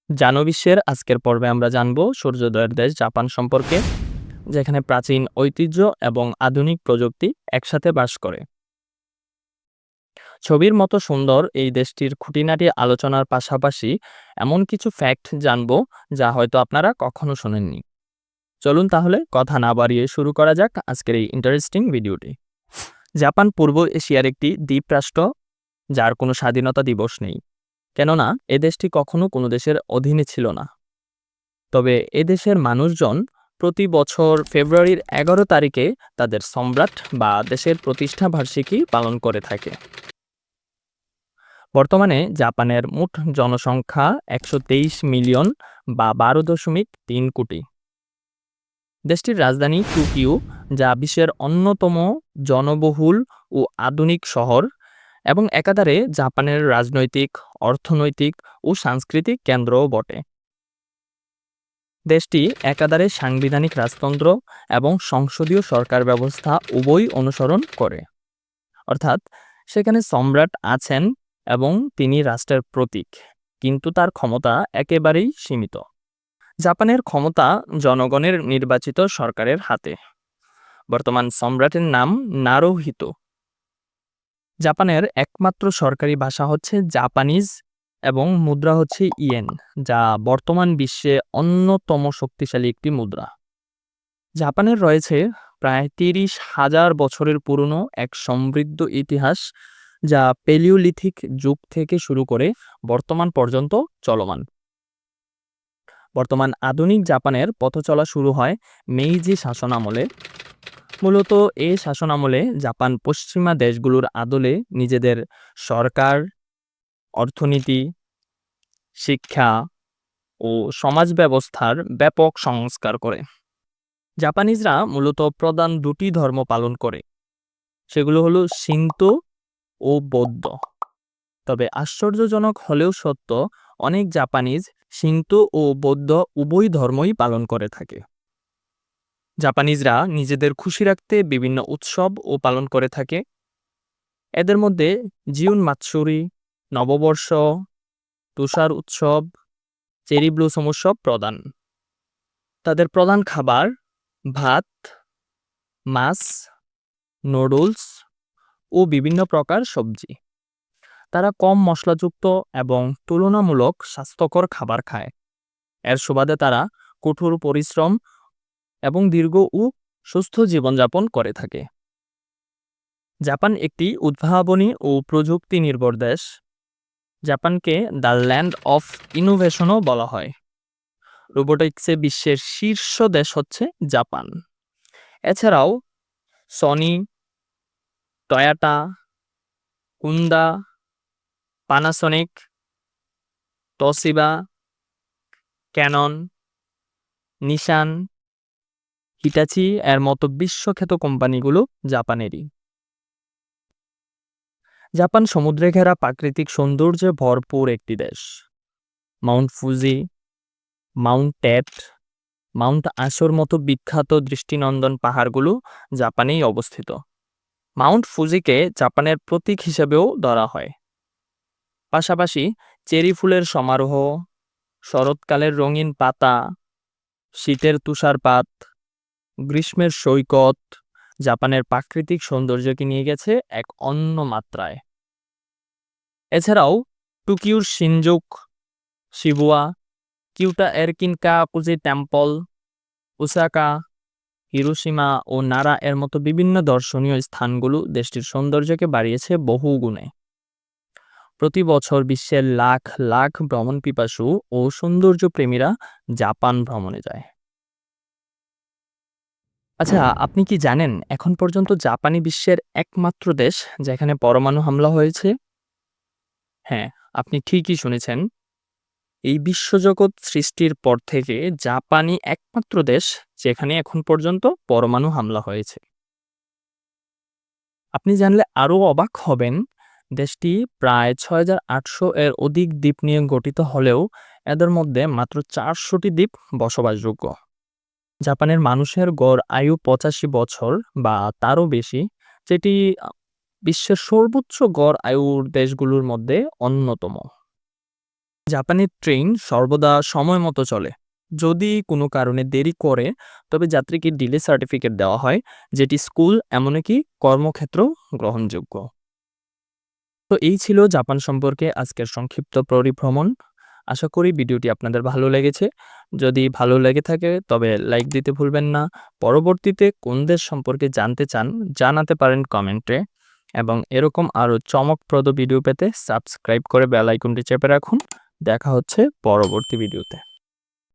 বিশ্বের আজকের পর্বে আমরা জানব সূর্যোদয়ের দেশ জাপান সম্পর্কে, যেখানে প্রাচীন ঐতিহ্য এবং আধুনিক প্রযুক্তি একসাথে বাস করে। ছবির মতো সুন্দর এই দেশটির খুঁটিনাটি আলোচনার পাশাপাশি এমন কিছু ফ্যাক্ট জানব যা হয়তো আপনারা কখনো শোনেননি। চলুন তাহলে কথা না বাড়িয়ে শুরু করা যাক আজকের এই ইন্টারেস্টিং ভিডিওটি। জাপান পূর্ব এশিয়ার একটি দ্বীপরাষ্ট্র, যার কোনো স্বাধীনতা দিবস নেই, কেননা এ দেশটি কখনো কোনো দেশের অধীনে ছিল না। তবে এদেশের মানুষজন প্রতি বছর ফেব্রুয়ারির 11 তারিখে তাদের সম্রাট বা দেশের প্রতিষ্ঠা বার্ষিকী পালন করে থাকে। বর্তমানে জাপানের মোট জনসংখ্যা 123 মিলিয়ন বা 12.3 কোটি। দেশটির রাজধানী টোকিও, যা বিশ্বের অন্যতম জনবহুল ও আধুনিক শহর এবং একাধারে জাপানের রাজনৈতিক, অর্থনৈতিক ও সাংস্কৃতিক কেন্দ্রও বটে। দেশটি একাধারে সাংবিধানিক রাজতন্ত্র এবং সংসদীয় সরকার ব্যবস্থা উভয়ই অনুসরণ করে, অর্থাৎ সেখানে সম্রাট আছেন এবং তিনি রাষ্ট্রের প্রতীক, কিন্তু তার ক্ষমতা একেবারেই সীমিত। জাপানের ক্ষমতা জনগণের নির্বাচিত সরকারের হাতে। বর্তমান সম্রাটের নাম নারুহিতো। জাপানের একমাত্র সরকারি ভাষা হচ্ছে জাপানিজ এবং মুদ্রা হচ্ছে ইয়েন, যা বর্তমান বিশ্বে অন্যতম শক্তিশালী একটি মুদ্রা। জাপানের রয়েছে প্রায় 30,000 বছরের পুরনো এক সমৃদ্ধ ইতিহাস, যা প্যালিওলিথিক যুগ থেকে শুরু করে বর্তমান পর্যন্ত চলমান। বর্তমান আধুনিক জাপানের পথচলা শুরু হয় মেইজি শাসনামলে। মূলত এই শাসনামলে জাপান পশ্চিমা দেশগুলোর আদলে নিজেদের সরকার, অর্থনীতি, শিক্ষা ও সমাজ ব্যবস্থার ব্যাপক সংস্কার করে। জাপানিজরা মূলত প্রধান দুটি ধর্ম পালন করে, সেগুলো হলো শিন্তো ও বৌদ্ধ। তবে আশ্চর্যজনক হলেও সত্য, অনেক জাপানিজ শিন্তো ও বৌদ্ধ উভয় ধর্মই পালন করে থাকে। জাপানিজরা নিজেদের খুশি রাখতে বিভিন্ন উৎসব ও পালন করে থাকে। এদের মধ্যে জিউন মাতসুরি, নববর্ষ, তুষার উৎসব, চেরি ব্লসম উৎসব প্রধান। তাদের প্রধান খাবার ভাত, মাছ, নুডলস ও বিভিন্ন প্রকার সবজি। তারা কম মশলাযুক্ত এবং তুলনামূলক স্বাস্থ্যকর খাবার খায়। এর সুবাদে তারা কঠোর পরিশ্রম এবং দীর্ঘ ও সুস্থ জীবনযাপন করে থাকে। জাপান একটি উদ্ভাবনী ও প্রযুক্তি নির্ভর দেশ। জাপানকে দ্য ল্যান্ড অফ ইনোভেশনও বলা হয়। রোবোটিক্সে বিশ্বের শীর্ষ দেশ হচ্ছে জাপান। এছাড়াও Sony, Toyota, Honda, Panasonic, Toshiba, Canon, Nissan, Hitachi এর মতো বিশ্বখ্যাত কোম্পানিগুলো জাপানেরই। জাপান সমুদ্রে ঘেরা প্রাকৃতিক সৌন্দর্যে ভরপুর একটি দেশ। মাউন্ট ফুজি, মাউন্ট টেট, মাউন্ট আশোর মতো বিখ্যাত দৃষ্টিনন্দন পাহাড়গুলো জাপানেই অবস্থিত। মাউন্ট ফুজিকে জাপানের প্রতীক হিসেবেও ধরা হয়। পাশাপাশি চেরি ফুলের সমারোহ, শরৎকালের রঙিন পাতা, শীতের তুষারপাত, গ্রীষ্মের সৈকত জাপানের প্রাকৃতিক সৌন্দর্যকে নিয়ে গেছে এক অন্য মাত্রায়। এছাড়াও টোকিওর শিনজুকু, শিবুয়া, কিয়োটো এর কিনকাকুজি টেম্পল, ওসাকা, হিরোশিমা ও নারা এর মতো বিভিন্ন দর্শনীয় স্থানগুলো দেশটির সৌন্দর্যকে বাড়িয়েছে বহু গুণে। প্রতি বছর বিশ্বের লাখ লাখ ভ্রমণ পিপাসু ও সৌন্দর্যপ্রেমীরা জাপান ভ্রমণে যায়। আচ্ছা, আপনি কি জানেন এখন পর্যন্ত জাপানই বিশ্বের একমাত্র দেশ যেখানে পরমাণু হামলা হয়েছে? হ্যাঁ, আপনি ঠিকই শুনেছেন। এই বিশ্বজগৎ সৃষ্টির পর থেকে জাপানই একমাত্র দেশ যেখানে এখন পর্যন্ত পরমাণু হামলা হয়েছে। আপনি জানলে আরও অবাক হবেন, দেশটি প্রায় 6,800 এর অধিক দ্বীপ নিয়ে গঠিত হলেও এদের মধ্যে মাত্র 400টি দ্বীপ বসবাসযোগ্য। জাপানের মানুষের গড় আয়ু 85 বছর বা তারও বেশি, যেটি বিশ্বের সর্বোচ্চ গড় আয়ুর দেশগুলোর মধ্যে অন্যতম। জাপানের ট্রেন সর্বদা সময় মতো চলে। যদি কোনো কারণে দেরি করে তবে যাত্রীকে ডিলে সার্টিফিকেট দেওয়া হয়, যেটি স্কুল এমনকি কর্মক্ষেত্রেও গ্রহণযোগ্য। তো এই ছিল জাপান সম্পর্কে আজকের সংক্ষিপ্ত পরিভ্রমণ। আশা করি ভিডিওটি আপনাদের ভালো লেগেছে। যদি ভালো লেগে থাকে তবে লাইক দিতে ভুলবেন না। পরবর্তীতে কোন দেশ সম্পর্কে জানতে চান জানাতে পারেন কমেন্টে, এবং এরকম আরও চমকপ্রদ ভিডিও পেতে সাবস্ক্রাইব করে বেল আইকনটি চেপে রাখুন। দেখা হচ্ছে পরবর্তী ভিডিওতে।